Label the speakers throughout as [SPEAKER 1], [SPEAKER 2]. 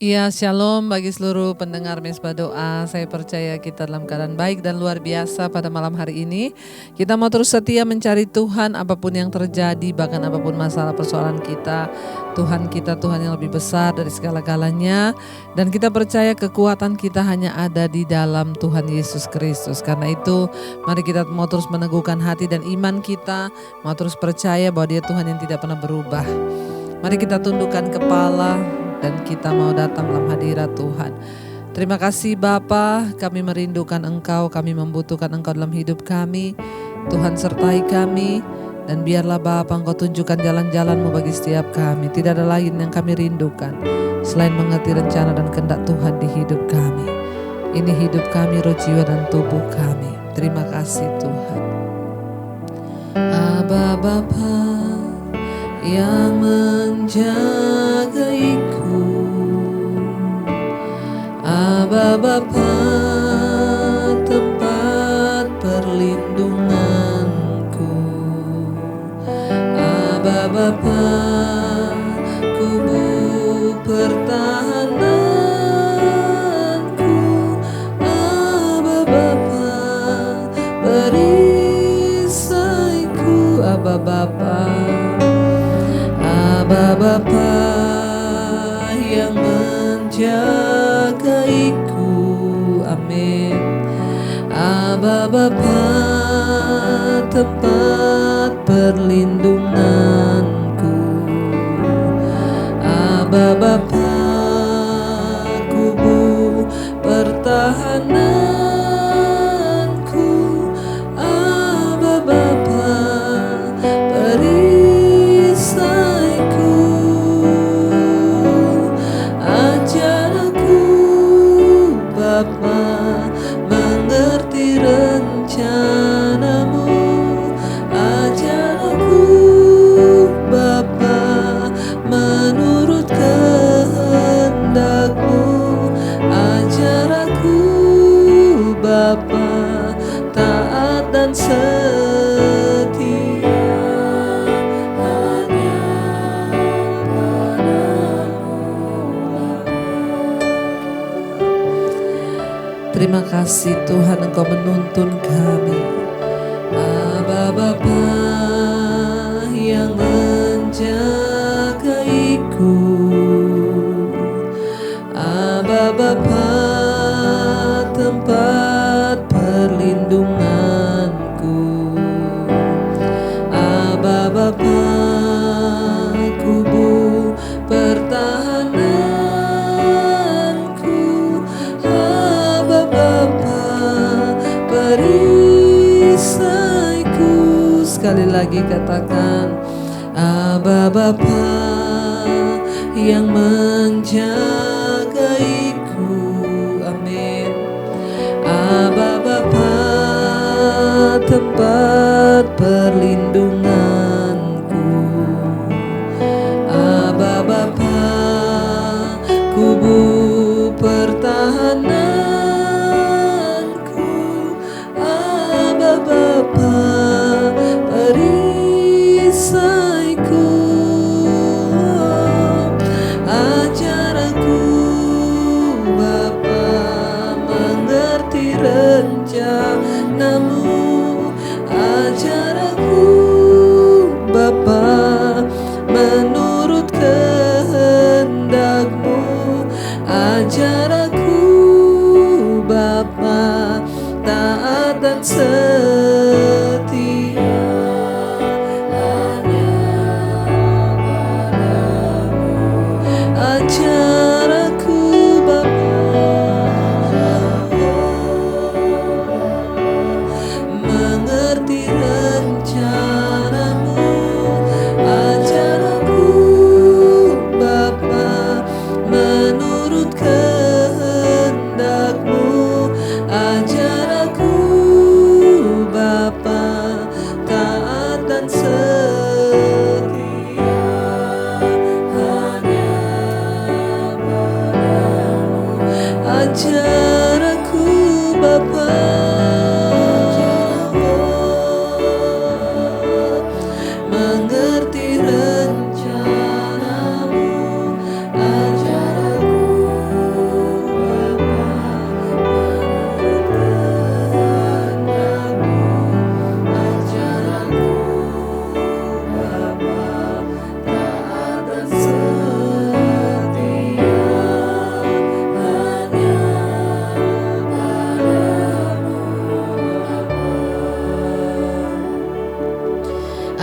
[SPEAKER 1] Iya, shalom bagi seluruh pendengar Mesbah Doa. Saya percaya kita dalam keadaan baik dan luar biasa pada malam hari ini. Kita mau terus setia mencari Tuhan apapun yang terjadi, bahkan apapun masalah persoalan kita. Tuhan kita Tuhan yang lebih besar dari segala-galanya. Dan kita percaya kekuatan kita hanya ada di dalam Tuhan Yesus Kristus. Karena itu mari kita mau terus meneguhkan hati dan iman kita. Mau terus percaya bahwa Dia Tuhan yang tidak pernah berubah. Mari kita tundukkan kepala dan kita mau datang dalam hadirat Tuhan. Terima kasih Bapa, kami merindukan Engkau, kami membutuhkan Engkau dalam hidup kami. Tuhan sertai kami dan biarlah Bapa Engkau tunjukkan jalan-jalan-Mu bagi setiap kami. Tidak ada lain yang kami rindukan selain mengerti rencana dan kehendak Tuhan di hidup kami. Ini hidup kami, roh, jiwa dan tubuh kami. Terima kasih Tuhan. Aba Bapa yang menjagaiku, Aba Bapa tempat perlindunganku, Aba Bapa kubu pertahananku, Aba Bapa perisaiku, Aba Bapa, Aba Bapa yang menjagaiku, amin. Aba Bapa tempat perlindunganku, Aba Bapa kubu pertahananku, Aba Bapa perisaiku. Ajar aku Bapa mengerti rencana-Mu, ajar aku Bapa menurut kehendak-Mu, ajar aku Bapa taat dan setia hanya padamu. Terima kasih Tuhan Engkau menuntun kami, Aba Bapa yang menjagaiku, Aba Bapa tempat perlindunganku, Aba Bapa kubu pertahananku, Aba Bapa perisaiku. Sekali lagi katakan, Aba Bapa yang menjagaiku, amin. Aba Bapa tempat perlindunganku, Aba Bapa kubu pertahananku, Aba Bapa perisaiku. Ajar aku Bapa mengerti rencana-Mu, ajar aku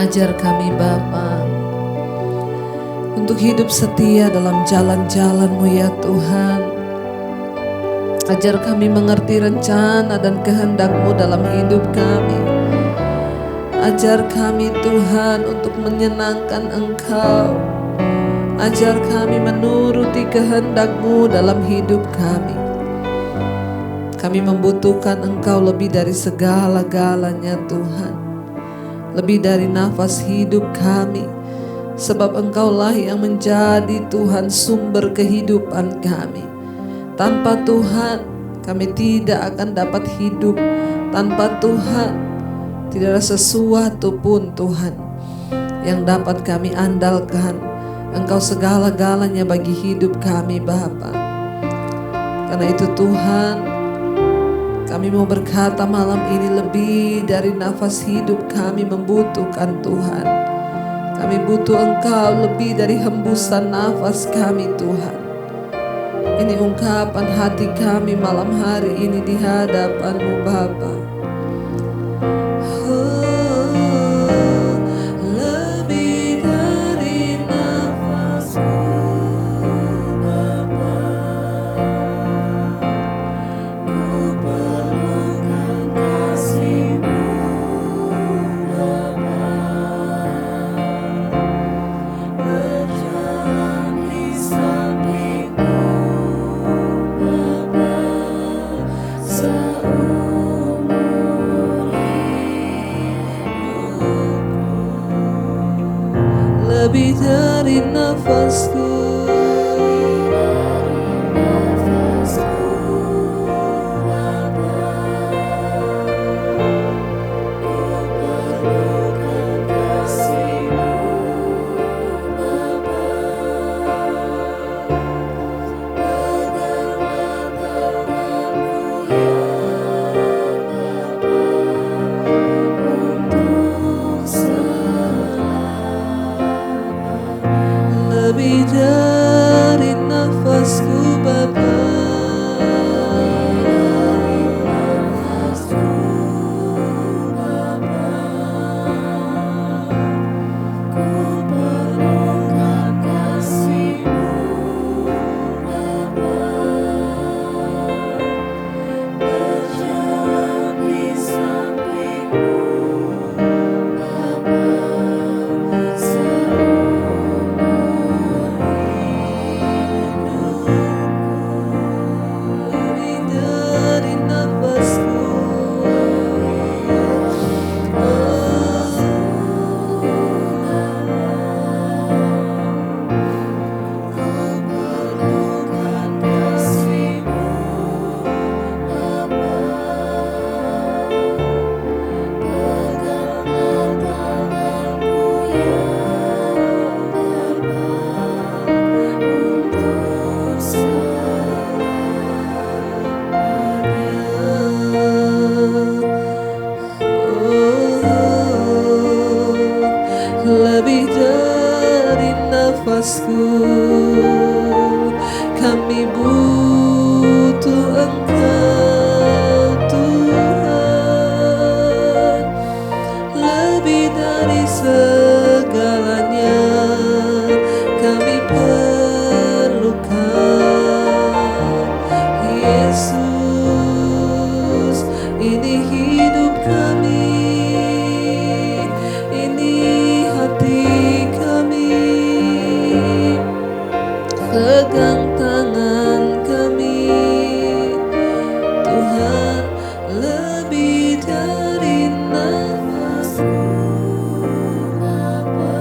[SPEAKER 1] Ajar kami Bapa untuk hidup setia dalam jalan-jalan-Mu ya Tuhan. Ajar kami mengerti rencana dan kehendak-Mu dalam hidup kami. Ajar kami Tuhan untuk menyenangkan Engkau. Ajar kami menuruti kehendak-Mu dalam hidup kami. Kami membutuhkan Engkau lebih dari segala-galanya Tuhan. Lebih dari nafas hidup kami. Sebab Engkaulah yang menjadi Tuhan sumber kehidupan kami. Tanpa Tuhan kami tidak akan dapat hidup. Tanpa Tuhan tidak ada sesuatu pun Tuhan yang dapat kami andalkan. Engkau segala-galanya bagi hidup kami Bapa. Karena itu Tuhan, kami mau berkata malam ini lebih dari nafas hidup kami membutuhkan Tuhan. Kami butuh Engkau lebih dari hembusan nafas kami Tuhan. Ini ungkapan hati kami malam hari ini di hadapan-Mu Bapa. Lebih dari nafasku Bapa, ku perlukan kasih-Mu Bapa. Berjalan di samping-Mu Bapa, seumur hidupku. Lebih dari nafasku Bapa, ku perlukan kasih-Mu Bapa. Peganglah tanganku ya Bapa, untuk lebih dari nafasku Bapa. Ku perlukan kasih-Mu Bapa. Berjalan di samping-Mu Bapa, lebih dari nafasku. Ku perlukan kasih-Mu Bapa. Peganglah tanganku ya Bapa, untuk lebih dari nafasku. Kami butuh Engkau Tuhan, lebih dari segalanya kami perlukan Yesus. Ini hidup kami, ini hati kami. Pegang tangan kami Tuhan, lebih dari nafasku Bapa.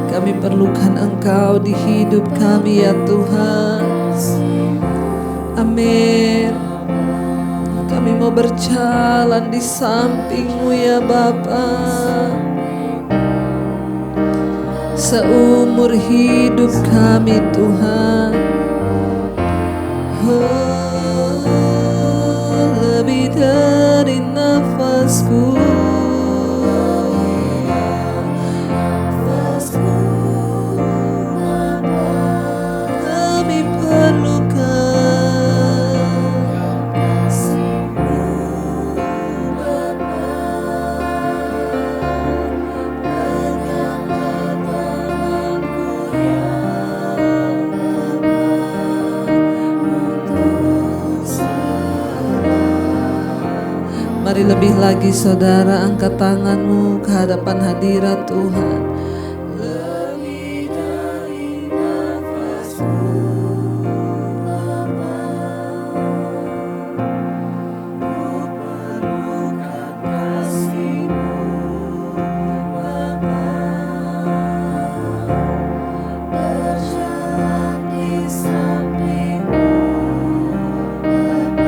[SPEAKER 1] Kami perlukan Engkau di hidup kami ya Tuhan. Amin. Kami mau berjalan di samping-Mu ya Bapa, seumur hidup kami Tuhan. Lebih dari nafasku. Kami perlukan kasih-Mu Bapa. Lebih lagi saudara, angkat tanganmu ke hadapan hadirat Tuhan.
[SPEAKER 2] Lebih dari nafasku, ku perlukan kasih-Mu, Bapa. Berjalan di samping-Mu, Bapa,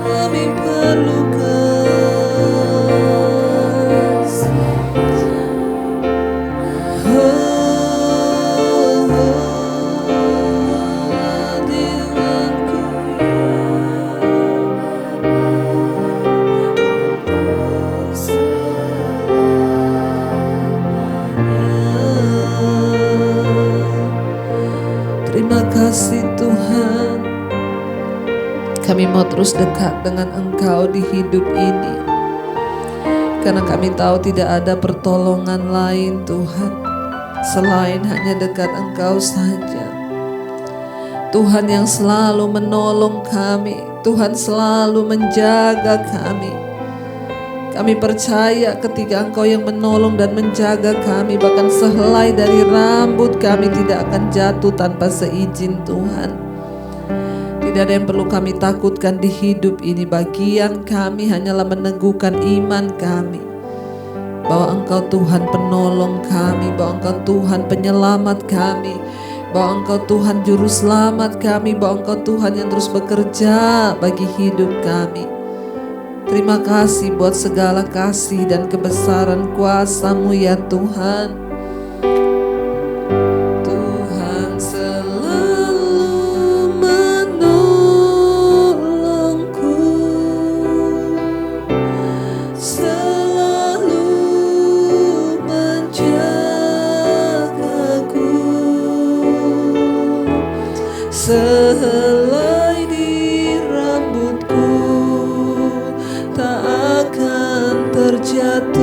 [SPEAKER 1] Kami perlukan hadiratku, terima kasih Tuhan. Kami mau terus dekat dengan Engkau di hidup ini, karena kami tahu tidak ada pertolongan lain Tuhan selain hanya dekat Engkau saja. Tuhan yang selalu menolong kami, Tuhan selalu menjaga kami. Kami percaya ketika Engkau yang menolong dan menjaga kami, bahkan sehelai dari rambut kami tidak akan jatuh tanpa seizin Tuhan. Tidak ada yang perlu kami takutkan di hidup ini. Bagian kami hanyalah meneguhkan iman kami bahwa Engkau Tuhan penolong kami, bahwa Engkau Tuhan penyelamat kami, bahwa Engkau Tuhan juru selamat kami, bahwa Engkau Tuhan yang terus bekerja bagi hidup kami. Terima kasih buat segala kasih dan kebesaran kuasa-Mu ya Tuhan. Tuhan selalu menolongku, selalu menjagaku, sehelai di rambutku tak akan terjatuh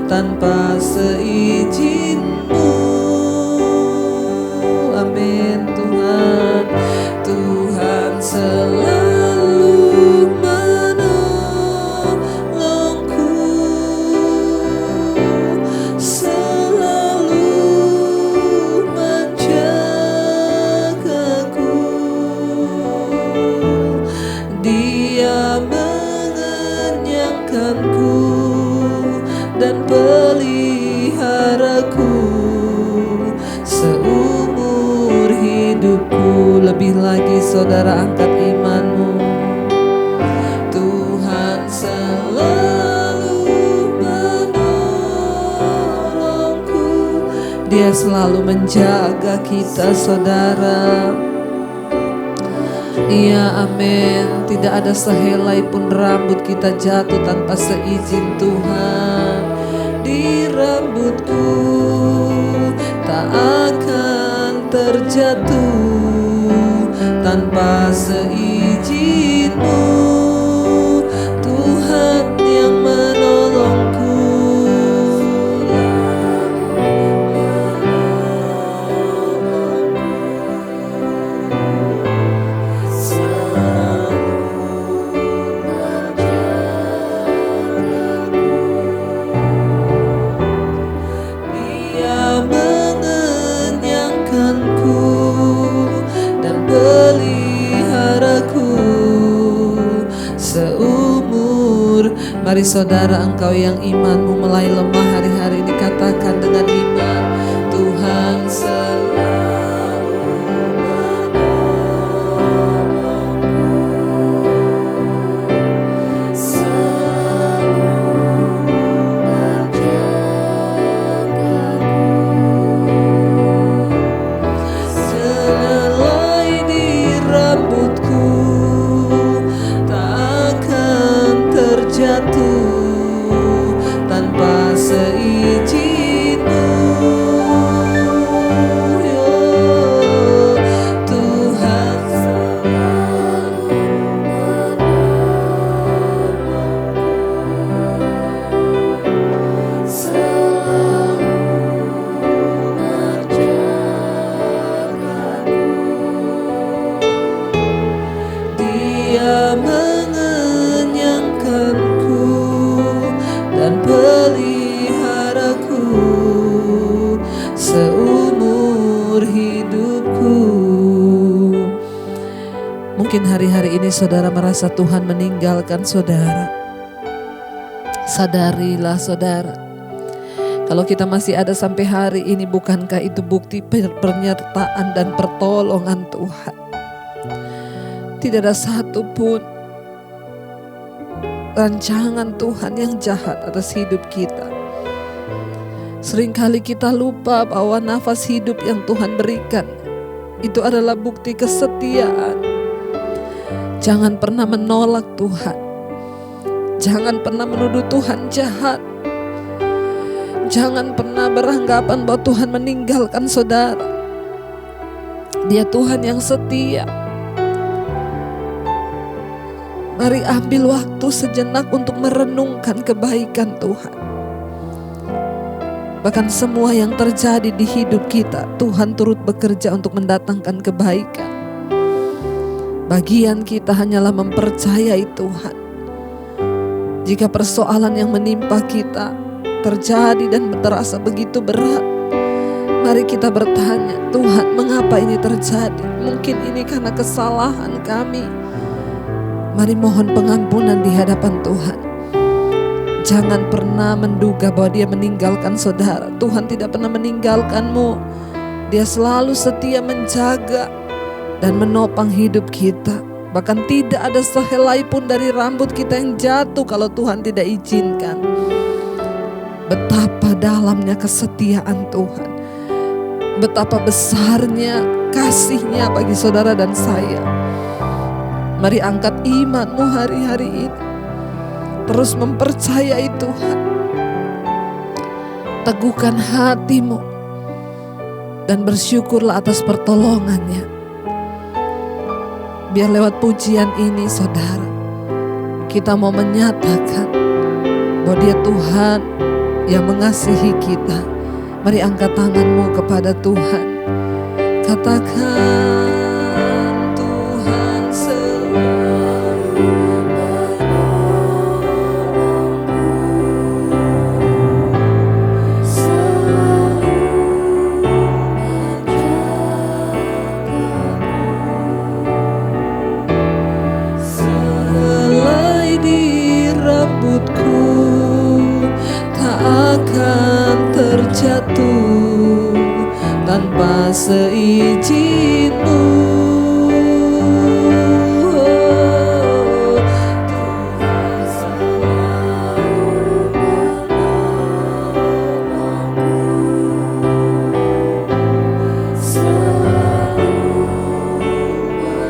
[SPEAKER 1] tanpa seizin-Mu. Amin Tuhan. Tuhan selalu menolongku, selalu menjagaku. Dia mengenyangkanku dan peliharaku seumur hidupku. Lebih lagi saudara, angkat imanmu. Tuhan selalu menolongku, Dia selalu menjaga kita saudara. Iya, amin. Tidak ada sehelai pun rambut kita jatuh tanpa seizin Tuhan. Di rambutku tak akan terjatuh tanpa seizin-Mu. Tuhan yang menolongku. Mari saudara, engkau yang imanmu mulai lemah hari-hari ini, katakan dengan iman, Tuhan selalu menolongku, selalu menjagaku, sehelai di rambutku tak akan terjatuh tanpa seizin-Mu. seumur hidupku. Mungkin hari-hari ini saudara merasa Tuhan meninggalkan saudara. Sadarilah saudara, kalau kita masih ada sampai hari ini, bukankah itu bukti penyertaan dan pertolongan Tuhan? Tidak ada satupun rancangan Tuhan yang jahat atas hidup kita. Seringkali kita lupa bahwa nafas hidup yang Tuhan berikan itu adalah bukti kesetiaan. Jangan pernah menolak Tuhan. Jangan pernah menuduh Tuhan jahat. Jangan pernah beranggapan bahwa Tuhan meninggalkan saudara. Dia Tuhan yang setia. Mari ambil waktu sejenak untuk merenungkan kebaikan Tuhan. Bahkan semua yang terjadi di hidup kita, Tuhan turut bekerja untuk mendatangkan kebaikan. Bagian kita hanyalah mempercayai Tuhan. Jika persoalan yang menimpa kita terjadi dan terasa begitu berat, mari kita bertanya, Tuhan, mengapa ini terjadi? Mungkin ini karena kesalahan kami. Mari mohon pengampunan di hadapan Tuhan. Jangan pernah menduga bahwa Dia meninggalkan saudara. Tuhan tidak pernah meninggalkanmu. Dia selalu setia menjaga dan menopang hidup kita. Bahkan tidak ada sehelai pun dari rambut kita yang jatuh kalau Tuhan tidak izinkan. Betapa dalamnya kesetiaan Tuhan. Betapa besarnya kasih-Nya bagi saudara dan saya. Mari angkat imanmu hari-hari ini. Terus mempercayai Tuhan. Teguhkan hatimu. Dan bersyukurlah atas pertolongan-Nya. Biar lewat pujian ini saudara, kita mau menyatakan bahwa Dia Tuhan yang mengasihi kita. Mari angkat tanganmu kepada Tuhan. Katakan, Tuhan selalu jatuh tanpa seizin-Mu. Tuhan selalu menolongku, selalu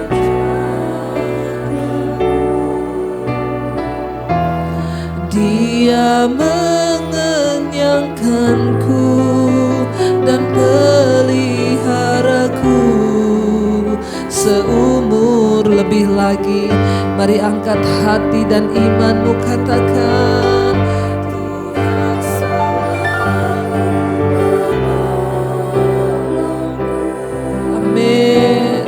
[SPEAKER 1] menjagaku. Dia mengenyangkanku dan peliharaku seumur lebih lagi. Mari angkat hati dan imanmu, katakan, Tuhan selalu menolongku. Amin.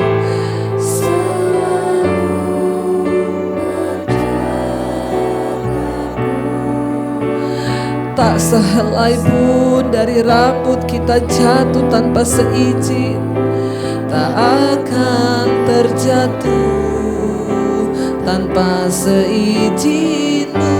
[SPEAKER 1] Tak sehelai pun dari rambut kita jatuh tanpa seizin. Tak akan terjatuh tanpa seizin-Mu.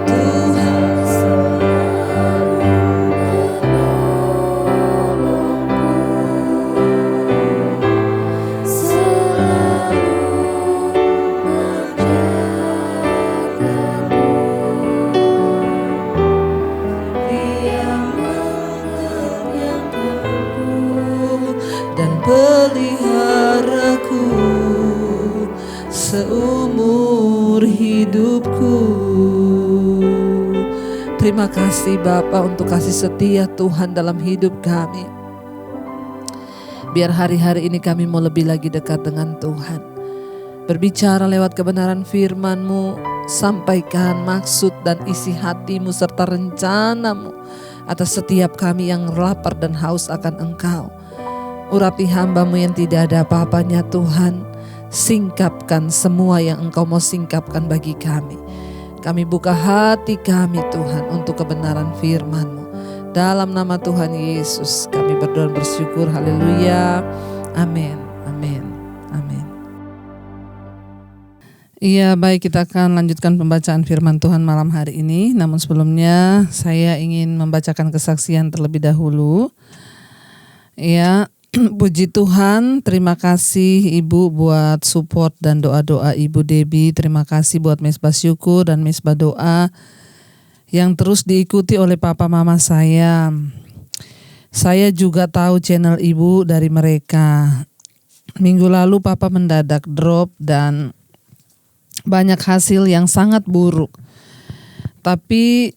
[SPEAKER 1] Tuhan selalu menolongku, selalu peliharaku seumur hidupku. Terima kasih Bapa untuk kasih setia Tuhan dalam hidup kami. Biar hari-hari ini kami mau lebih lagi dekat dengan Tuhan. Berbicara lewat kebenaran firman-Mu, sampaikan maksud dan isi hati-Mu serta rencana-Mu atas setiap kami yang lapar dan haus akan Engkau. Urapi hamba-Mu yang tidak ada apa-apanya Tuhan. Singkapkan semua yang Engkau mau singkapkan bagi kami. Kami buka hati kami Tuhan untuk kebenaran firman-Mu. Dalam nama Tuhan Yesus kami berdoa bersyukur. Haleluya. Amin. Amin. Amin. Iya, baik, kita akan lanjutkan pembacaan firman Tuhan malam hari ini. Namun sebelumnya saya ingin membacakan kesaksian terlebih dahulu. Ya, puji Tuhan, terima kasih Ibu buat support dan doa-doa Ibu Debbie. Terima kasih buat Mesbah Syukur dan Mesbah Doa yang terus diikuti oleh papa mama saya. Saya juga tahu channel Ibu dari mereka. Minggu lalu papa mendadak drop dan banyak hasil yang sangat buruk. Tapi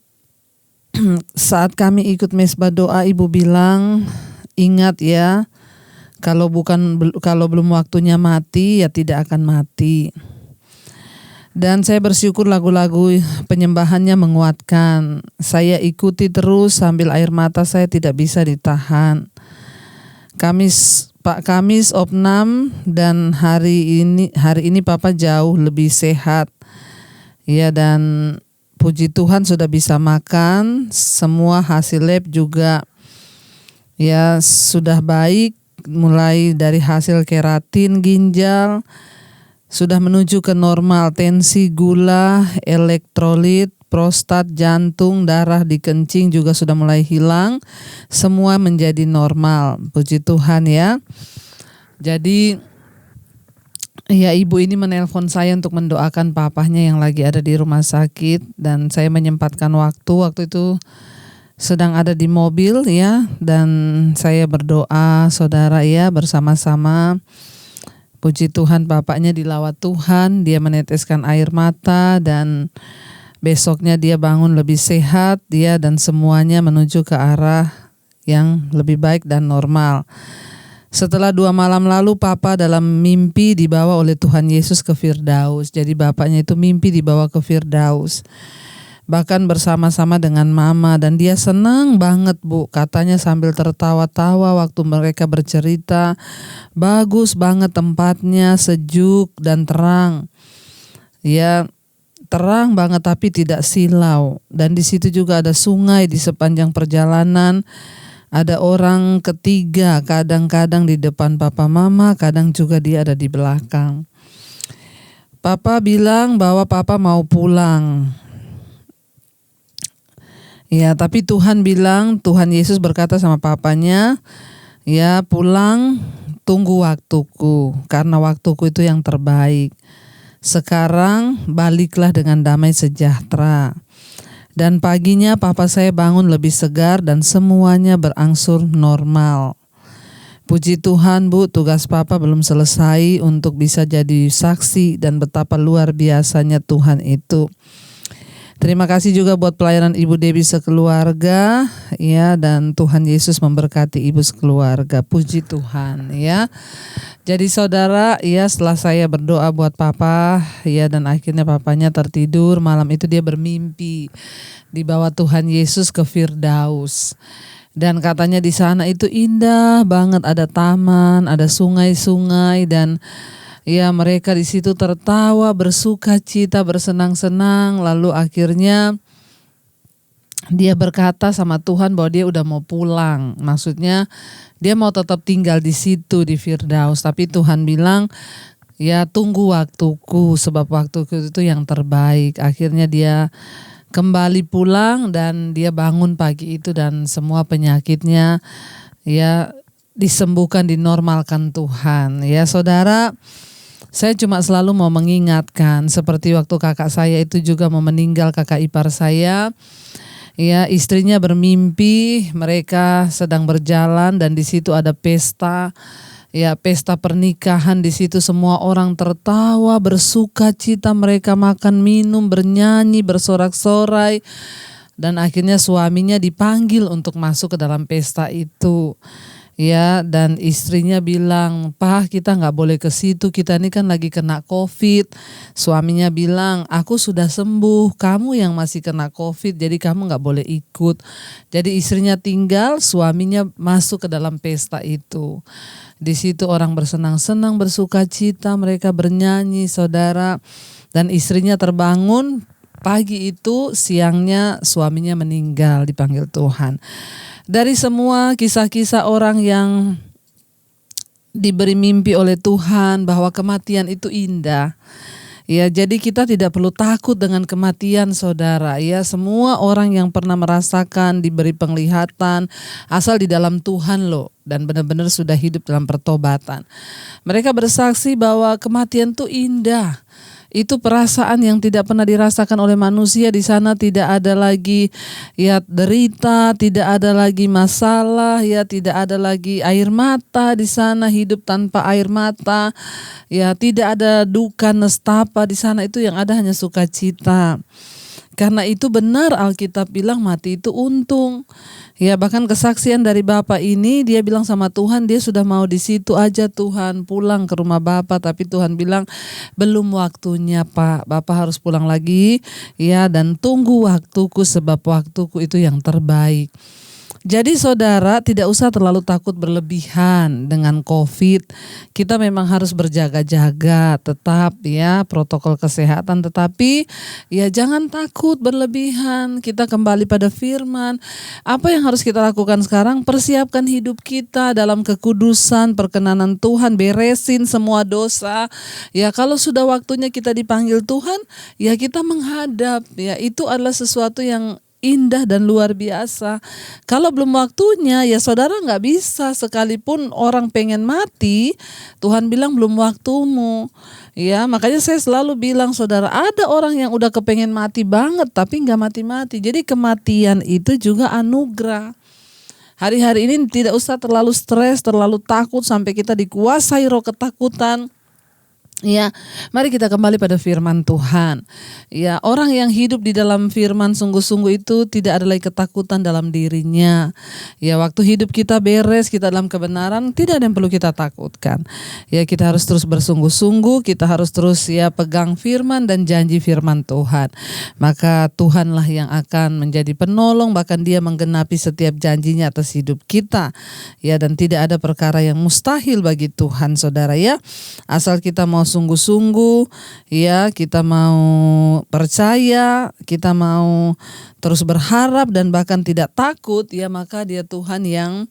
[SPEAKER 1] saat kami ikut Mesbah Doa, Ibu bilang, ingat ya, kalau belum waktunya mati ya tidak akan mati. Dan saya bersyukur lagu-lagu penyembahannya menguatkan. Saya ikuti terus sambil air mata saya tidak bisa ditahan. Kamis opnam dan hari ini papa jauh lebih sehat. Ya, dan puji Tuhan sudah bisa makan, semua hasil lab juga ya sudah baik, mulai dari hasil keratin ginjal sudah menuju ke normal, tensi, gula, elektrolit, prostat, jantung, darah di kencing juga sudah mulai hilang, semua menjadi normal. Puji Tuhan ya. Jadi ya, ibu ini menelpon saya untuk mendoakan papahnya yang lagi ada di rumah sakit, dan saya menyempatkan waktu itu sedang ada di mobil ya, dan saya berdoa saudara ya bersama-sama. Puji Tuhan, bapaknya dilawat Tuhan, dia meneteskan air mata dan besoknya dia bangun lebih sehat, dia dan semuanya menuju ke arah yang lebih baik dan normal. Setelah 2 malam lalu papa dalam mimpi dibawa oleh Tuhan Yesus ke Firdaus. Jadi bapaknya itu mimpi dibawa ke Firdaus. Bahkan bersama-sama dengan mama, dan dia senang banget Bu, katanya sambil tertawa-tawa waktu mereka bercerita. Bagus banget tempatnya, sejuk dan terang. Ya, terang banget tapi tidak silau. Dan di situ juga ada sungai di sepanjang perjalanan. Ada orang ketiga, kadang-kadang di depan papa mama, kadang juga dia ada di belakang. Papa bilang bahwa papa mau pulang. Ya, tapi Tuhan Yesus berkata sama papanya, ya pulang, tunggu waktuku, karena waktuku itu yang terbaik. Sekarang baliklah dengan damai sejahtera. Dan paginya papa saya bangun lebih segar dan semuanya berangsur normal. Puji Tuhan Bu, tugas papa belum selesai untuk bisa jadi saksi dan betapa luar biasanya Tuhan itu. Terima kasih juga buat pelayanan Ibu Debbie sekeluarga ya, dan Tuhan Yesus memberkati ibu sekeluarga. Puji Tuhan ya. Jadi saudara ya, setelah saya berdoa buat papa ya, dan akhirnya papanya tertidur, malam itu dia bermimpi dibawa Tuhan Yesus ke Firdaus. Dan katanya di sana itu indah banget, ada taman, ada sungai-sungai, dan ya mereka di situ tertawa, bersuka cita, bersenang-senang. Lalu akhirnya dia berkata sama Tuhan bahwa dia udah mau pulang. Maksudnya dia mau tetap tinggal di situ di Firdaus. Tapi Tuhan bilang, ya tunggu waktuku, sebab waktuku itu yang terbaik. Akhirnya dia kembali pulang dan dia bangun pagi itu dan semua penyakitnya ya disembuhkan, dinormalkan Tuhan. Ya saudara, saya cuma selalu mau mengingatkan, seperti waktu kakak saya itu juga mau meninggal, kakak ipar saya. Ya, istrinya bermimpi mereka sedang berjalan dan di situ ada pesta. Ya, pesta pernikahan, di situ semua orang tertawa, bersuka cita, mereka makan, minum, bernyanyi, bersorak-sorai. Dan akhirnya suaminya dipanggil untuk masuk ke dalam pesta itu. Ya, dan istrinya bilang, "Pak, kita nggak boleh ke situ, kita ini kan lagi kena COVID." Suaminya bilang, "Aku sudah sembuh, kamu yang masih kena COVID, jadi kamu nggak boleh ikut." Jadi istrinya tinggal, suaminya masuk ke dalam pesta itu. Di situ orang bersenang-senang, bersuka cita, mereka bernyanyi, saudara. Dan istrinya terbangun pagi itu, siangnya suaminya meninggal, dipanggil Tuhan. Dari semua kisah-kisah orang yang diberi mimpi oleh Tuhan bahwa kematian itu indah. Ya, jadi kita tidak perlu takut dengan kematian, saudara. Ya, semua orang yang pernah merasakan diberi penglihatan asal di dalam Tuhan loh, dan benar-benar sudah hidup dalam pertobatan. Mereka bersaksi bahwa kematian itu indah. Itu perasaan yang tidak pernah dirasakan oleh manusia. Di sana tidak ada lagi ya derita, tidak ada lagi masalah, ya tidak ada lagi air mata di sana, hidup tanpa air mata. Ya tidak ada duka nestapa di sana, itu yang ada hanya sukacita. Karena itu benar Alkitab bilang mati itu untung. Ya bahkan kesaksian dari Bapak ini, dia bilang sama Tuhan dia sudah mau di situ aja Tuhan, pulang ke rumah Bapak, tapi Tuhan bilang belum waktunya Pak, Bapak harus pulang lagi ya, dan tunggu waktuku sebab waktuku itu yang terbaik. Jadi saudara tidak usah terlalu takut berlebihan dengan COVID. Kita memang harus berjaga-jaga tetap ya protokol kesehatan, tetapi ya jangan takut berlebihan. Kita kembali pada firman. Apa yang harus kita lakukan sekarang? Persiapkan hidup kita dalam kekudusan, perkenanan Tuhan, beresin semua dosa. Ya kalau sudah waktunya kita dipanggil Tuhan, ya kita menghadap. Ya itu adalah sesuatu yang indah dan luar biasa. Kalau belum waktunya ya saudara nggak bisa, sekalipun orang pengen mati, Tuhan bilang belum waktumu. Ya makanya saya selalu bilang saudara, ada orang yang udah kepengen mati banget tapi nggak mati-mati. Jadi kematian itu juga anugerah. Hari-hari ini tidak usah terlalu stres, terlalu takut sampai kita dikuasai roh ketakutan. Ya, mari kita kembali pada firman Tuhan. Ya, orang yang hidup di dalam firman sungguh-sungguh itu tidak ada lagi ketakutan dalam dirinya. Ya, waktu hidup kita beres, kita dalam kebenaran, tidak ada yang perlu kita takutkan. Ya, kita harus terus bersungguh-sungguh, kita harus terus ya pegang firman dan janji firman Tuhan. Maka Tuhanlah yang akan menjadi penolong, bahkan Dia menggenapi setiap janjinya atas hidup kita. Ya, dan tidak ada perkara yang mustahil bagi Tuhan, saudara ya. Asal kita mau sungguh-sungguh, ya kita mau percaya, kita mau terus berharap dan bahkan tidak takut, ya maka Dia Tuhan yang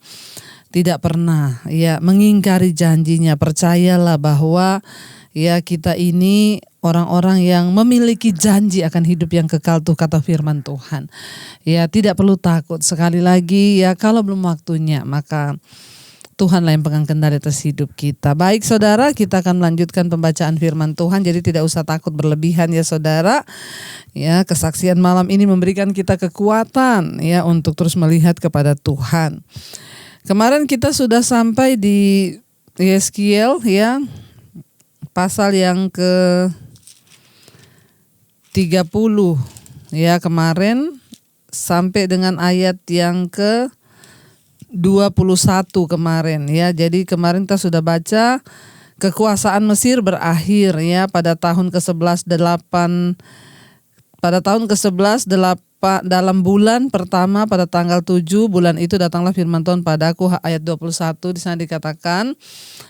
[SPEAKER 1] tidak pernah ya mengingkari janjinya. Percayalah bahwa ya kita ini orang-orang yang memiliki janji akan hidup yang kekal tuh kata firman Tuhan. Ya tidak perlu takut. Sekali lagi ya kalau belum waktunya maka Tuhanlah yang pegang kendali atas hidup kita. Baik saudara, kita akan melanjutkan pembacaan firman Tuhan. Jadi tidak usah takut berlebihan ya saudara. Ya, kesaksian malam ini memberikan kita kekuatan ya untuk terus melihat kepada Tuhan. Kemarin kita sudah sampai di Yeskiel ya, pasal yang ke 30 ya kemarin, sampai dengan ayat yang ke 21 kemarin ya. Jadi kemarin kita sudah baca kekuasaan Mesir berakhir ya pada tahun ke-11 dalam bulan pertama pada tanggal 7 bulan itu datanglah firman Tuhan padaku, ayat 21 di sana dikatakan,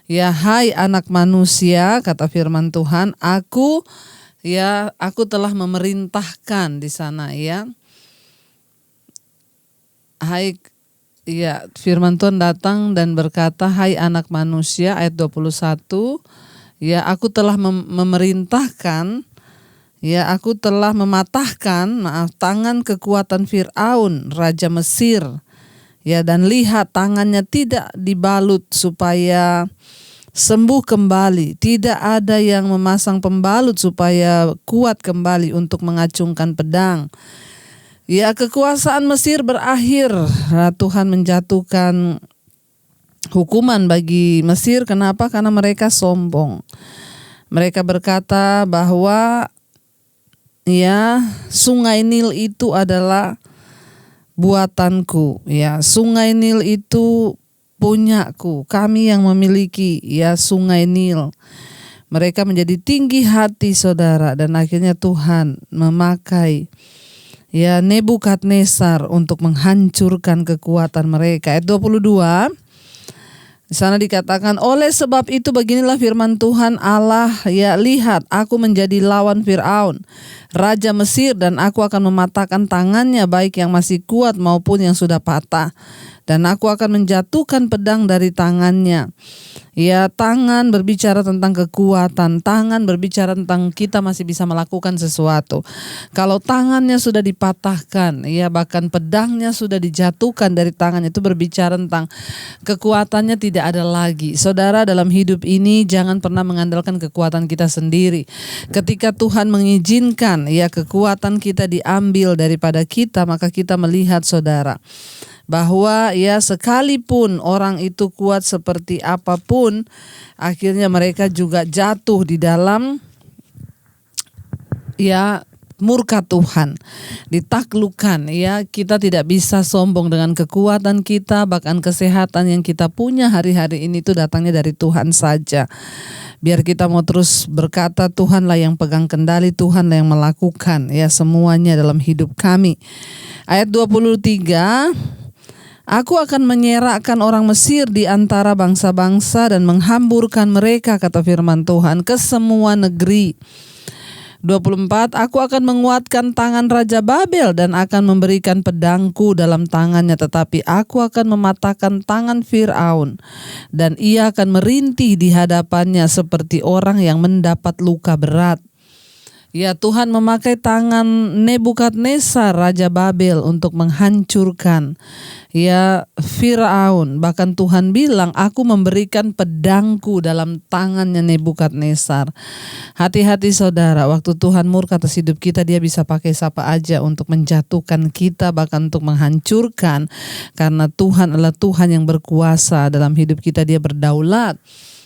[SPEAKER 1] ya hai anak manusia kata firman Tuhan, aku telah memerintahkan di sana ya. Hai ya, firman Tuhan datang dan berkata, hai anak manusia, ayat 21, ya aku telah memerintahkan, ya aku telah mematahkan, tangan kekuatan Fir'aun, Raja Mesir. Ya dan lihat tangannya tidak dibalut supaya sembuh kembali. Tidak ada yang memasang pembalut supaya kuat kembali untuk mengacungkan pedang. Ya kekuasaan Mesir berakhir. Tuhan menjatuhkan hukuman bagi Mesir. Kenapa? Karena mereka sombong. Mereka berkata bahwa ya sungai Nil itu adalah buatanku. Ya sungai Nil itu punyaku. Kami yang memiliki ya sungai Nil. Mereka menjadi tinggi hati saudara, dan akhirnya Tuhan memakai ya Nebukadnezar untuk menghancurkan kekuatan mereka. Ayat 22, Di sana dikatakan, oleh sebab itu beginilah firman Tuhan Allah, ya lihat, aku menjadi lawan Fir'aun, Raja Mesir, dan aku akan mematahkan tangannya, baik yang masih kuat maupun yang sudah patah. Dan aku akan menjatuhkan pedang dari tangannya. Ya, tangan berbicara tentang kekuatan, tangan berbicara tentang kita masih bisa melakukan sesuatu. Kalau tangannya sudah dipatahkan, ya bahkan pedangnya sudah dijatuhkan dari tangannya, itu berbicara tentang kekuatannya tidak ada lagi. Saudara, dalam hidup ini jangan pernah mengandalkan kekuatan kita sendiri. Ketika Tuhan mengizinkan ya kekuatan kita diambil daripada kita, maka kita melihat saudara bahwa ya sekalipun orang itu kuat seperti apapun, akhirnya mereka juga jatuh di dalam ya murka Tuhan, ditaklukkan. Ya, kita tidak bisa sombong dengan kekuatan kita, bahkan kesehatan yang kita punya hari-hari ini itu datangnya dari Tuhan saja. Biar kita mau terus berkata, Tuhanlah yang pegang kendali, Tuhanlah yang melakukan ya semuanya dalam hidup kami. Ayat 23, aku akan menyerahkan orang Mesir di antara bangsa-bangsa dan menghamburkan mereka, kata firman Tuhan, ke semua negeri. 24, aku akan menguatkan tangan Raja Babel dan akan memberikan pedangku dalam tangannya, tetapi aku akan mematahkan tangan Fir'aun dan ia akan merintih di hadapannya seperti orang yang mendapat luka berat. Ya, Tuhan memakai tangan Nebukadnezar Raja Babel untuk menghancurkan ya Firaun. Bahkan Tuhan bilang, aku memberikan pedangku dalam tangannya Nebukadnezar. Hati-hati saudara, waktu Tuhan murka atas hidup kita, dia bisa pakai siapa aja untuk menjatuhkan kita, bahkan untuk menghancurkan. Karena Tuhan adalah Tuhan yang berkuasa dalam hidup kita, dia berdaulat.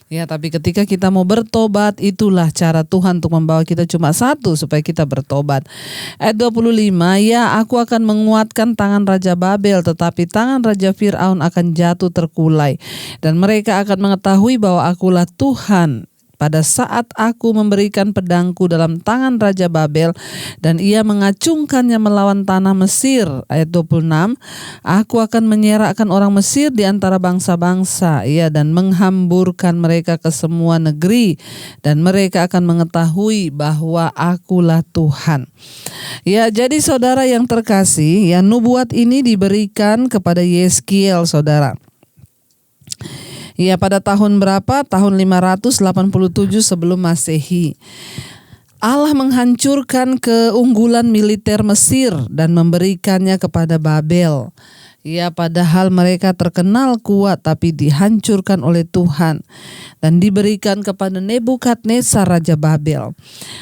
[SPEAKER 1] Ya, tapi ketika kita mau bertobat, itulah cara Tuhan untuk membawa kita cuma satu, supaya kita bertobat. Ayat 25, ya aku akan menguatkan tangan Raja Babel, tetapi tangan Raja Fir'aun akan jatuh terkulai. Dan mereka akan mengetahui bahwa akulah Tuhan pada saat aku memberikan pedangku dalam tangan Raja Babel dan ia mengacungkannya melawan tanah Mesir. Ayat 26, aku akan menyerahkan orang Mesir di antara bangsa-bangsa ya, dan menghamburkan mereka ke semua negeri, dan mereka akan mengetahui bahwa akulah Tuhan. Ya, jadi saudara yang terkasih, ya nubuat ini diberikan kepada Yeskiel, saudara. Ya, pada tahun berapa? Tahun 587 sebelum Masehi. Allah menghancurkan keunggulan militer Mesir dan memberikannya kepada Babel. Ya, padahal mereka terkenal kuat, tapi dihancurkan oleh Tuhan dan diberikan kepada Nebukadnezar Raja Babel.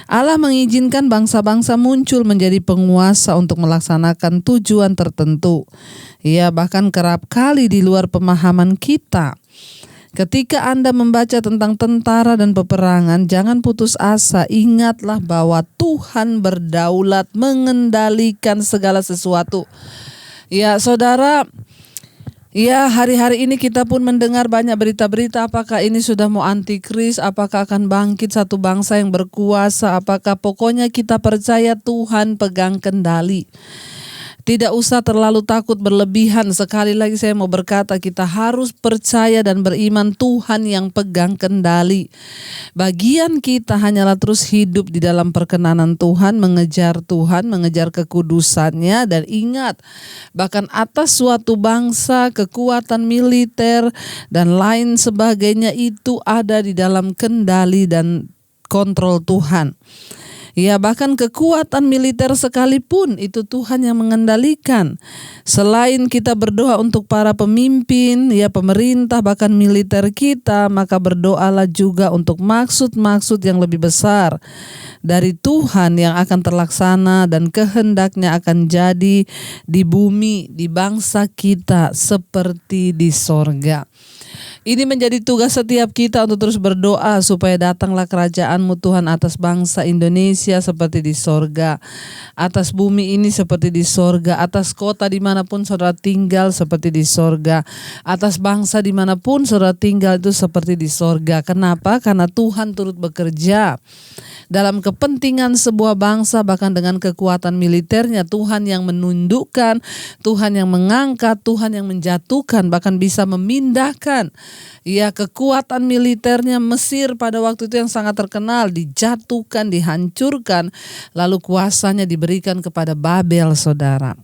[SPEAKER 1] Allah mengizinkan bangsa-bangsa muncul menjadi penguasa untuk melaksanakan tujuan tertentu. Ya, bahkan kerap kali di luar pemahaman kita. Ketika Anda membaca tentang tentara dan peperangan, jangan putus asa. Ingatlah bahwa Tuhan berdaulat mengendalikan segala sesuatu. Ya, saudara, ya hari-hari ini kita pun mendengar banyak berita-berita, apakah ini sudah mau antikris, apakah akan bangkit satu bangsa yang berkuasa, apakah, pokoknya kita percaya Tuhan pegang kendali. Tidak usah terlalu takut berlebihan. Sekali lagi saya mau berkata, kita harus percaya dan beriman Tuhan yang pegang kendali. Bagian kita hanyalah terus hidup di dalam perkenanan Tuhan, mengejar Tuhan, mengejar kekudusannya, dan ingat, bahkan atas suatu bangsa, kekuatan militer dan lain sebagainya itu ada di dalam kendali dan kontrol Tuhan. Ya, bahkan kekuatan militer sekalipun itu Tuhan yang mengendalikan. Selain kita berdoa untuk para pemimpin, ya pemerintah, bahkan militer kita, maka berdoalah juga untuk maksud-maksud yang lebih besar dari Tuhan yang akan terlaksana dan kehendaknya akan jadi di bumi, di bangsa kita seperti di sorga. Ini menjadi tugas setiap kita untuk terus berdoa supaya datanglah kerajaan-Mu Tuhan atas bangsa Indonesia seperti di sorga, atas bumi ini seperti di sorga, atas kota dimanapun saudara tinggal seperti di sorga, atas bangsa dimanapun saudara tinggal itu seperti di sorga. Kenapa? Karena Tuhan turut bekerja. dalam kepentingan sebuah bangsa, bahkan dengan kekuatan militernya. Tuhan yang menundukkan, Tuhan yang mengangkat, Tuhan yang menjatuhkan, bahkan bisa memindahkan. Ya, kekuatan militernya Mesir pada waktu itu yang sangat terkenal dijatuhkan, dihancurkan, lalu kuasanya diberikan kepada Babel, saudara.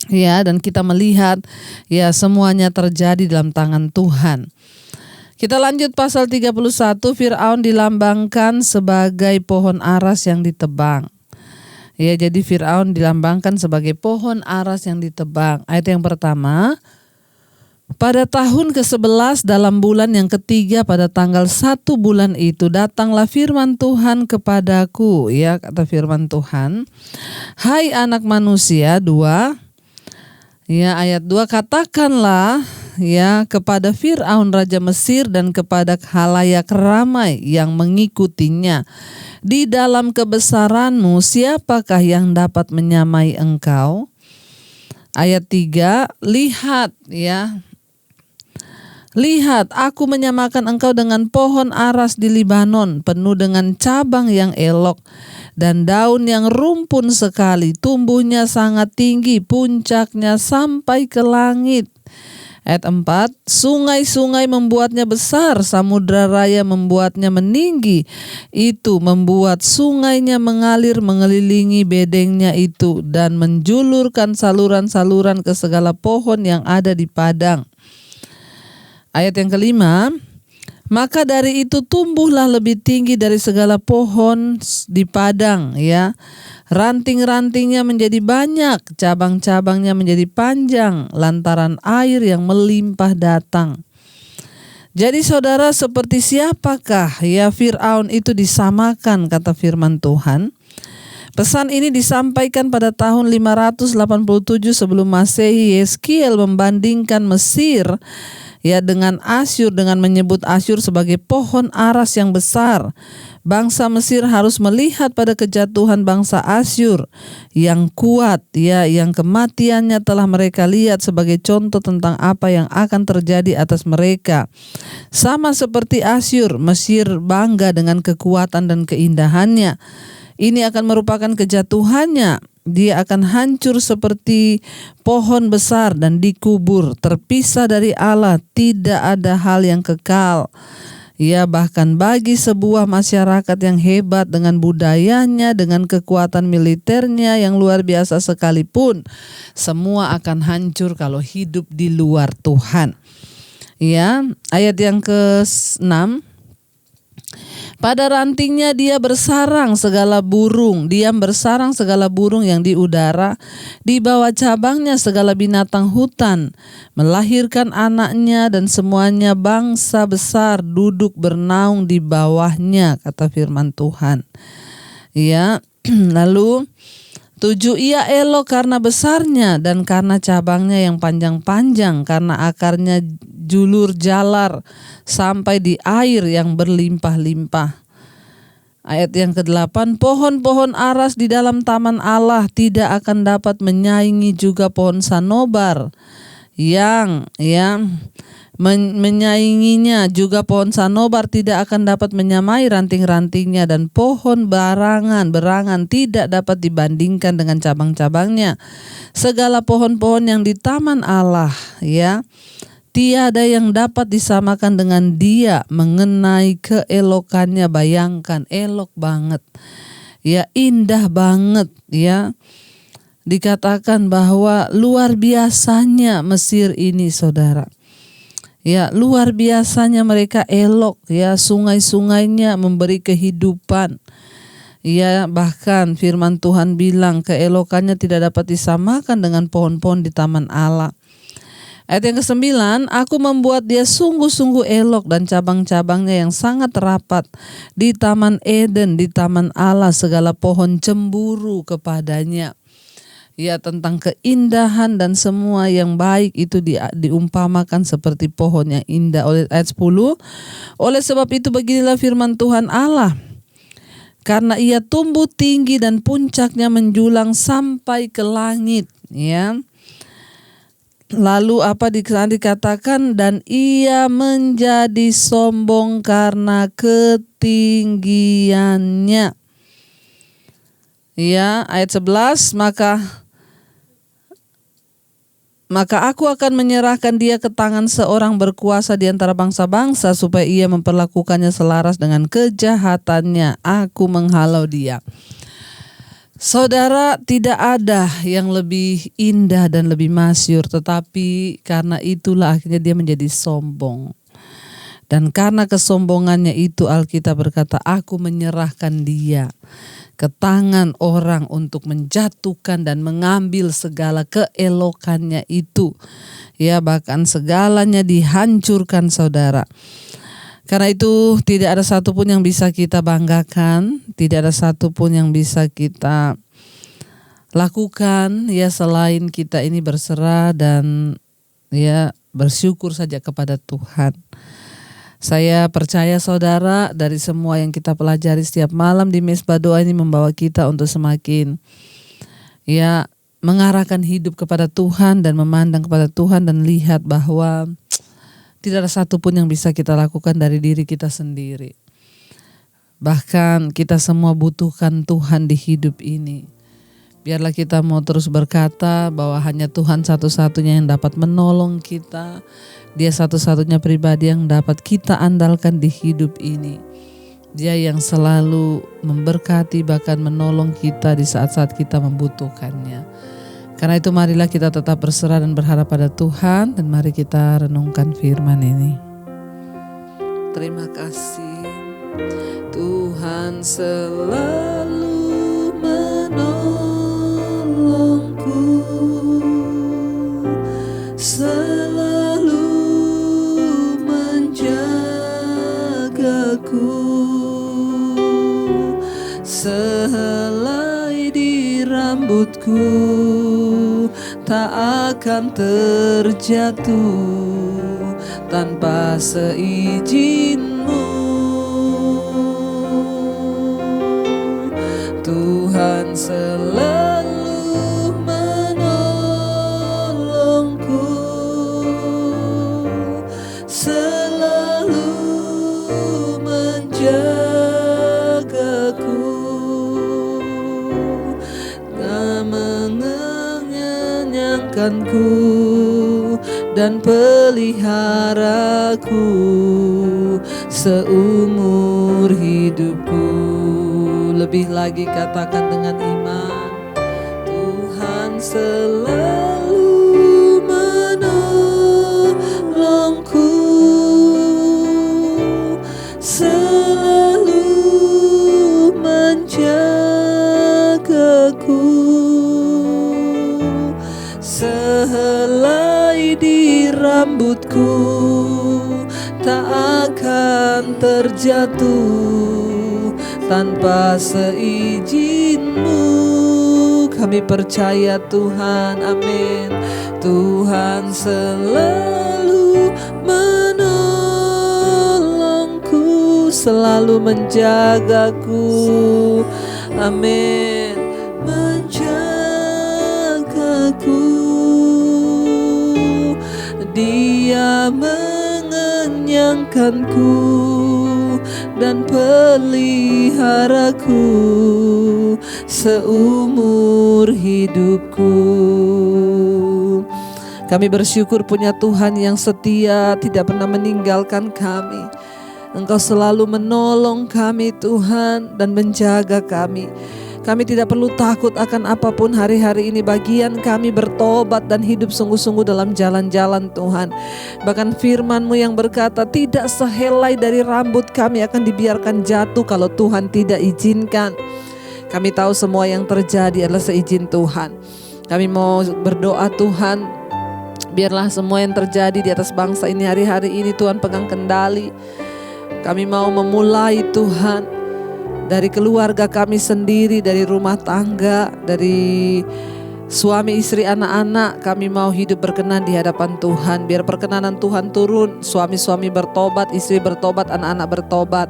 [SPEAKER 1] Ya, dan kita melihat ya semuanya terjadi dalam tangan Tuhan. Kita lanjut pasal 31, Firaun dilambangkan sebagai pohon aras yang ditebang. Ya, jadi Firaun dilambangkan sebagai pohon aras yang ditebang. Ayat yang pertama, pada tahun ke-11 dalam bulan yang ketiga pada tanggal 1 bulan itu datanglah firman Tuhan kepadaku. Ya, kata firman Tuhan, hai anak manusia, ayat 2, katakanlah ya kepada Firaun raja Mesir dan kepada khalayak ramai yang mengikutinya, di dalam kebesaranmu siapakah yang dapat menyamai engkau? Ayat 3, lihat aku menyamakan engkau dengan pohon aras di Libanon, penuh dengan cabang yang elok dan daun yang rumpun sekali, tumbuhnya sangat tinggi, puncaknya sampai ke langit. Ayat 4, sungai-sungai membuatnya besar, samudra raya membuatnya meninggi. Itu membuat sungainya mengalir mengelilingi bedengnya itu dan menjulurkan saluran-saluran ke segala pohon yang ada di padang. Ayat yang kelima, maka dari itu tumbuhlah lebih tinggi dari segala pohon di padang, ya. Ranting-rantingnya menjadi banyak, cabang-cabangnya menjadi panjang, lantaran air yang melimpah datang. Jadi saudara, seperti siapakah ya Firaun itu disamakan, kata firman Tuhan? Pesan ini disampaikan pada tahun 587 sebelum Masehi. Yeskiel membandingkan Mesir ya dengan Asyur, dengan menyebut Asyur sebagai pohon aras yang besar. Bangsa Mesir harus melihat pada kejatuhan bangsa Asyur yang kuat, ya, yang kematiannya telah mereka lihat sebagai contoh tentang apa yang akan terjadi atas mereka. Sama seperti Asyur, Mesir bangga dengan kekuatan dan keindahannya. Ini akan merupakan kejatuhannya. Dia akan hancur seperti pohon besar dan dikubur, terpisah dari Allah, tidak ada hal yang kekal. Ya, bahkan bagi sebuah masyarakat yang hebat dengan budayanya, dengan kekuatan militernya yang luar biasa sekalipun, semua akan hancur kalau hidup di luar Tuhan. Ya, ayat yang ke-6, pada rantingnya dia bersarang segala burung, diam bersarang segala burung yang di udara, di bawah cabangnya segala binatang hutan, melahirkan anaknya dan semuanya bangsa besar duduk bernaung di bawahnya, kata firman Tuhan. Ya, lalu 7, ia elok karena besarnya dan karena cabangnya yang panjang-panjang, karena akarnya julur jalar sampai di air yang berlimpah-limpah. Ayat yang ke-8, pohon-pohon aras di dalam taman Allah tidak akan dapat menyaingi juga pohon sanobar yang menyainginya, juga pohon sanobar tidak akan dapat menyamai ranting-rantingnya, dan pohon berangan tidak dapat dibandingkan dengan cabang-cabangnya. Segala pohon-pohon yang di taman Allah, ya, tiada yang dapat disamakan dengan dia mengenai keelokannya. Bayangkan, elok banget, ya, indah banget, ya. Dikatakan bahwa luar biasanya Mesir ini, saudara. Ya, luar biasanya mereka elok, ya, sungai-sungainya memberi kehidupan. Ya, bahkan firman Tuhan bilang keelokannya tidak dapat disamakan dengan pohon-pohon di taman Allah. Ayat yang ke-9, aku membuat dia sungguh-sungguh elok dan cabang-cabangnya yang sangat rapat di taman Eden, di taman Allah, segala pohon cemburu kepadanya. Ya, tentang keindahan dan semua yang baik itu diumpamakan seperti pohon yang indah. Oleh ayat 10, oleh sebab itu beginilah firman Tuhan Allah, karena ia tumbuh tinggi dan puncaknya menjulang sampai ke langit, ya. Lalu apa dikatakan, dan ia menjadi sombong karena ketinggiannya. Ya, ayat 11, maka aku akan menyerahkan dia ke tangan seorang berkuasa di antara bangsa-bangsa supaya ia memperlakukannya selaras dengan kejahatannya. Aku menghalau dia. Saudara, tidak ada yang lebih indah dan lebih masyhur, tetapi karena itulah akhirnya dia menjadi sombong. Dan karena kesombongannya itu Alkitab berkata, aku menyerahkan dia ke tangan orang untuk menjatuhkan dan mengambil segala keelokannya itu. Ya, bahkan segalanya dihancurkan, saudara. Karena itu tidak ada satupun yang bisa kita banggakan, tidak ada satupun yang bisa kita lakukan ya selain kita ini berserah dan ya bersyukur saja kepada Tuhan. Saya percaya saudara, dari semua yang kita pelajari setiap malam di Mezbah Doa ini membawa kita untuk semakin ya mengarahkan hidup kepada Tuhan dan memandang kepada Tuhan dan lihat bahwa tidak ada satupun yang bisa kita lakukan dari diri kita sendiri. Bahkan kita semua butuhkan Tuhan di hidup ini. Biarlah kita mau terus berkata bahwa hanya Tuhan satu-satunya yang dapat menolong kita. Dia satu-satunya pribadi yang dapat kita andalkan di hidup ini. Dia yang selalu memberkati bahkan menolong kita di saat-saat kita membutuhkannya. Karena itu marilah kita tetap berserah dan berharap pada Tuhan, dan mari kita renungkan firman ini. Terima kasih. Tuhan selalu menolongku, selalu menjagaku, sehelai di rambutku tak akan terjatuh tanpa seizin-Mu. Tuhan selalu menolongku, selalu menjagaku, mengenyangkanku dan peliharaku seumur hidupku. Lebih lagi katakan dengan iman, Tuhan selalu menolongku, selalu menjagaku, sehelai di rambutku tak akan terjatuh tanpa seizin-Mu. Kami percaya Tuhan, amin. Tuhan selalu menolongku, selalu menjagaku, amin. Menjagaku, Dia mengenyangkanku dan peliharaku seumur hidupku. Kami bersyukur punya Tuhan yang setia, tidak pernah meninggalkan kami. Engkau selalu menolong kami Tuhan dan menjaga kami. Kami tidak perlu takut akan apapun hari-hari ini. Bagian kami bertobat dan hidup sungguh-sungguh dalam jalan-jalan Tuhan. Bahkan firman-Mu yang berkata, tidak sehelai dari rambut kami akan dibiarkan jatuh kalau Tuhan tidak izinkan. Kami tahu semua yang terjadi adalah seizin Tuhan. Kami mau berdoa Tuhan, biarlah semua yang terjadi di atas bangsa ini hari-hari ini Tuhan pegang kendali. Kami mau memulai Tuhan dari keluarga kami sendiri, dari rumah tangga, dari Suami, istri, anak-anak, kami mau hidup berkenan di hadapan Tuhan. Biar perkenanan Tuhan turun, suami-suami bertobat, istri bertobat, anak-anak bertobat.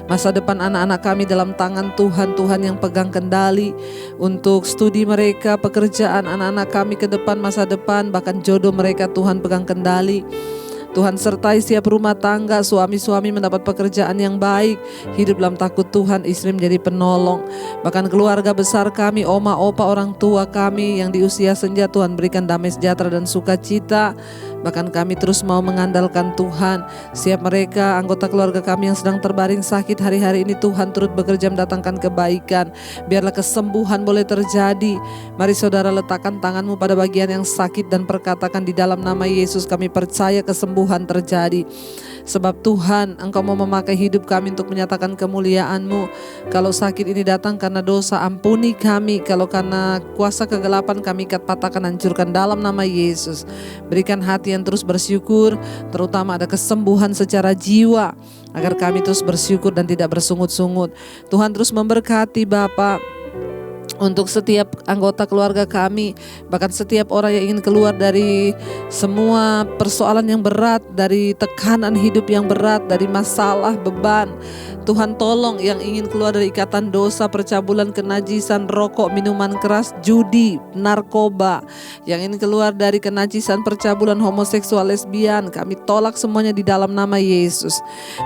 [SPEAKER 1] Masa depan anak-anak kami dalam tangan Tuhan, Tuhan yang pegang kendali untuk studi mereka, pekerjaan anak-anak kami ke depan, masa depan, bahkan jodoh mereka Tuhan pegang kendali. Tuhan sertai setiap rumah tangga, suami-suami mendapat pekerjaan yang baik, hidup dalam takut Tuhan, istri menjadi penolong. Bahkan keluarga besar kami, oma, opa, orang tua kami yang di usia senja, Tuhan berikan damai sejahtera dan sukacita. Bahkan kami terus mau mengandalkan Tuhan. Siap mereka, anggota keluarga kami yang sedang terbaring sakit hari-hari ini, Tuhan turut bekerja mendatangkan kebaikan. Biarlah kesembuhan boleh terjadi. Mari saudara letakkan tanganmu pada bagian yang sakit dan perkatakan, di dalam nama Yesus kami percaya kesembuhan terjadi. Sebab Tuhan, Engkau mau memakai hidup kami untuk menyatakan kemuliaan-Mu. Kalau sakit ini datang karena dosa, ampuni kami. Kalau karena kuasa kegelapan, kami ikat, patahkan, hancurkan dalam nama Yesus. Berikan hati yang terus bersyukur, terutama ada kesembuhan secara jiwa, agar kami terus bersyukur dan tidak bersungut-sungut. Tuhan terus memberkati Bapak untuk setiap anggota keluarga kami, bahkan setiap orang yang ingin keluar dari semua persoalan yang berat, dari tekanan hidup yang berat, dari masalah, beban. Tuhan tolong yang ingin keluar dari ikatan dosa, percabulan, kenajisan, rokok, minuman keras, judi, narkoba, yang ingin keluar dari kenajisan, percabulan, homoseksual, lesbian, kami tolak semuanya di dalam nama Yesus.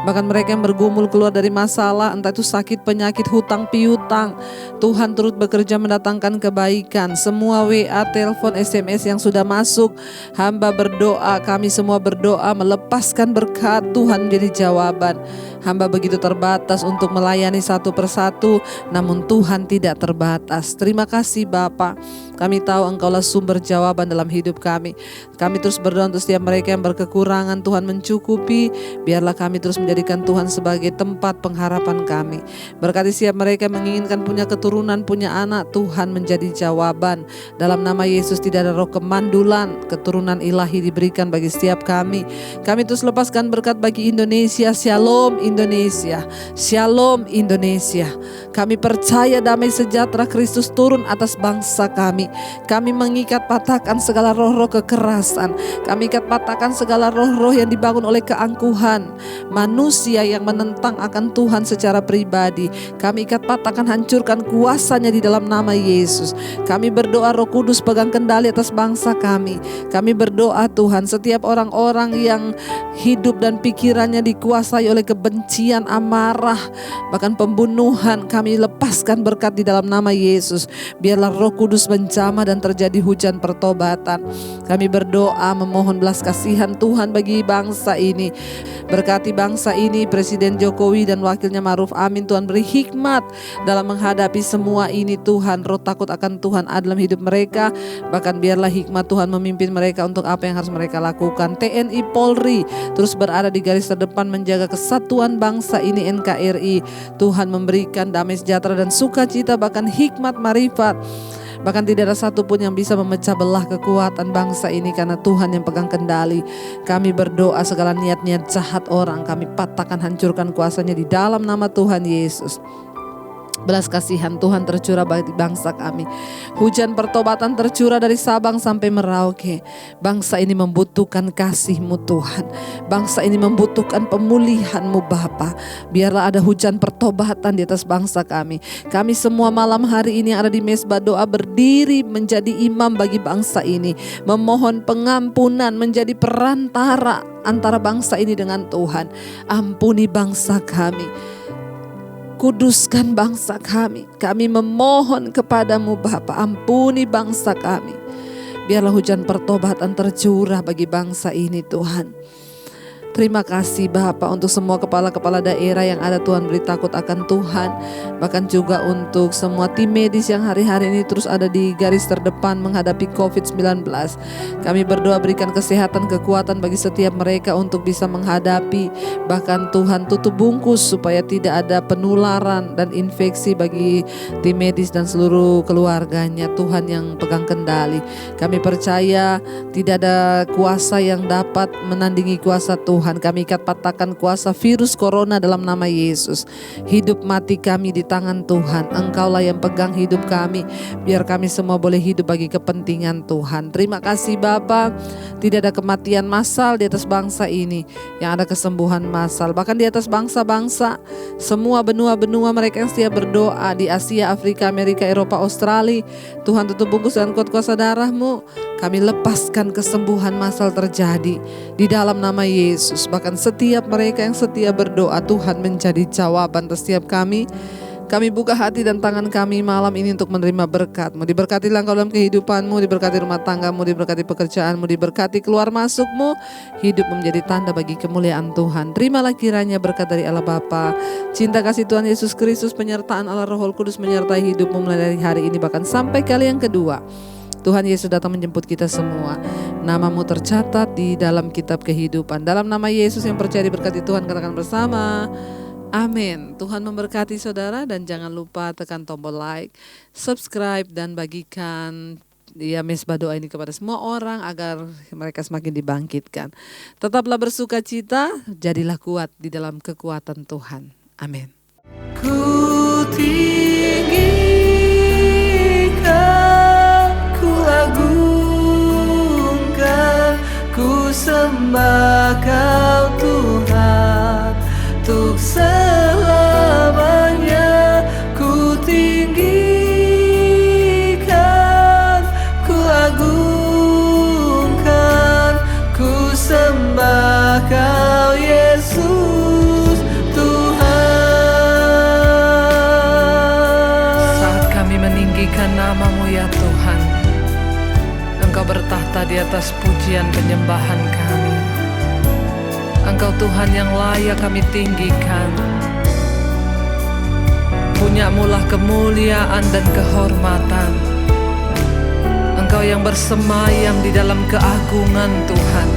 [SPEAKER 1] Bahkan mereka yang bergumul keluar dari masalah, entah itu sakit, penyakit, hutang, piutang, Tuhan turut bekerja mendatangkan kebaikan. Semua WA, telepon, SMS yang sudah masuk, hamba berdoa, kami semua berdoa melepaskan berkat Tuhan menjadi jawaban. Hamba begitu terbatas untuk melayani satu persatu, namun Tuhan tidak terbatas. Terima kasih Bapa. Kami tahu Engkaulah sumber jawaban dalam hidup kami. Kami terus berdoa untuk setiap mereka yang berkekurangan, Tuhan mencukupi. Biarlah kami terus menjadikan Tuhan sebagai tempat pengharapan kami. Berkati setiap mereka yang menginginkan punya keturunan, punya anak, Tuhan menjadi jawaban. Dalam nama Yesus tidak ada roh kemandulan, keturunan ilahi diberikan bagi setiap kami. Kami terus lepaskan berkat bagi Indonesia. Shalom Indonesia, Shalom Indonesia. Kami percaya damai sejahtera Kristus turun atas bangsa kami. Kami mengikat, patahkan segala roh-roh kekerasan. Kami ikat, patahkan segala roh-roh yang dibangun oleh keangkuhan manusia yang menentang akan Tuhan secara pribadi. Kami ikat, patahkan, hancurkan kuasanya di dalam nama Yesus. Kami berdoa Roh Kudus pegang kendali atas bangsa kami. Kami berdoa Tuhan, setiap orang-orang yang hidup dan pikirannya dikuasai oleh kebencian, amarah, bahkan pembunuhan, kami lepaskan berkat di dalam nama Yesus. Biarlah Roh Kudus menjamah dan terjadi hujan pertobatan. Kami berdoa memohon belas kasihan Tuhan bagi bangsa ini. Berkati bangsa ini, Presiden Jokowi dan wakilnya Ma'ruf Amin. Tuhan beri hikmat dalam menghadapi semua ini Tuhan. Roh takut akan Tuhan ada dalam hidup mereka. Bahkan biarlah hikmat Tuhan memimpin mereka untuk apa yang harus mereka lakukan. TNI Polri terus berada di garis terdepan menjaga kesatuan bangsa ini, NKRI. Tuhan memberikan damai sejahtera dan sukacita, bahkan hikmat, marifat. Bahkan tidak ada satupun yang bisa memecah belah kekuatan bangsa ini, karena Tuhan yang pegang kendali. Kami berdoa segala niat-niat jahat orang kami patahkan, hancurkan kuasanya di dalam nama Tuhan Yesus. Belas kasihan Tuhan tercurah bagi bangsa kami. Hujan pertobatan tercurah dari Sabang sampai Merauke. Bangsa ini membutuhkan kasih-Mu Tuhan. Bangsa ini membutuhkan pemulihan-Mu Bapa. Biarlah ada hujan pertobatan di atas bangsa kami. Kami semua malam hari ini yang ada di Mesbah Doa berdiri menjadi imam bagi bangsa ini. Memohon pengampunan, menjadi perantara antara bangsa ini dengan Tuhan. Ampuni bangsa kami. Kuduskan bangsa kami. Kami memohon kepadamu Bapa, ampuni bangsa kami. Biarlah hujan pertobatan tercurah bagi bangsa ini Tuhan. Terima kasih Bapa untuk semua kepala-kepala daerah yang ada, Tuhan beri takut akan Tuhan. Bahkan juga untuk semua tim medis yang hari-hari ini terus ada di garis terdepan menghadapi COVID-19. Kami berdoa berikan kesehatan, kekuatan bagi setiap mereka untuk bisa menghadapi. Bahkan Tuhan tutup bungkus supaya tidak ada penularan dan infeksi bagi tim medis dan seluruh keluarganya. Tuhan yang pegang kendali. Kami percaya tidak ada kuasa yang dapat menandingi kuasa Tuhan. Tuhan. Kami ikat patahkan kuasa virus corona dalam nama Yesus. Hidup mati kami di tangan Tuhan. Engkaulah yang pegang hidup kami. Biar kami semua boleh hidup bagi kepentingan Tuhan. Terima kasih Bapa. Tidak ada kematian massal di atas bangsa ini. Yang ada kesembuhan massal. Bahkan di atas bangsa-bangsa. Semua benua-benua mereka yang setia berdoa di Asia, Afrika, Amerika, Eropa, Australia. Tuhan tutup bungkus dan kuat kuasa darah-Mu. Kami lepaskan kesembuhan massal terjadi di dalam nama Yesus. Bahkan setiap mereka yang setia berdoa, Tuhan menjadi jawaban atas setiap kami. Kami buka hati dan tangan kami malam ini untuk menerima berkat-Mu. Diberkatilah Engkau dalam kehidupan-Mu, diberkati rumah tangga-Mu, diberkati pekerjaan-Mu, diberkati keluar masuk-Mu. Hidup menjadi tanda bagi kemuliaan Tuhan. Terimalah kiranya berkat dari Allah Bapa, cinta kasih Tuhan Yesus Kristus, penyertaan Allah Roh Kudus menyertai hidup-Mu mulai dari hari ini bahkan sampai kali yang kedua. Tuhan Yesus datang menjemput kita semua. Nama-Mu tercatat di dalam kitab kehidupan. Dalam nama Yesus yang percaya diberkati Tuhan, katakan bersama. Amin. Tuhan memberkati saudara dan jangan lupa tekan tombol like, subscribe dan bagikan Mesbah Doa ini kepada semua orang agar mereka semakin dibangkitkan. Tetaplah bersuka cita, jadilah kuat di dalam kekuatan Tuhan. Amin.
[SPEAKER 2] Ku tinggikan, ku agungkan, ku sembah Kau Tuhan, untuk selamanya. Ku tinggikan, ku agungkan, ku sembah Kau Yesus Tuhan.
[SPEAKER 1] Saat kami meninggikan nama-Mu ya Tuhan, Engkau bertahta di atas pujian penyembahan kami. Engkau Tuhan yang layak kami tinggikan. Punya-Mulah kemuliaan dan kehormatan. Engkau yang bersemayam di dalam keagungan Tuhan.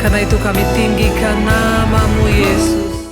[SPEAKER 1] Karena itu kami tinggikan nama-Mu Yesus.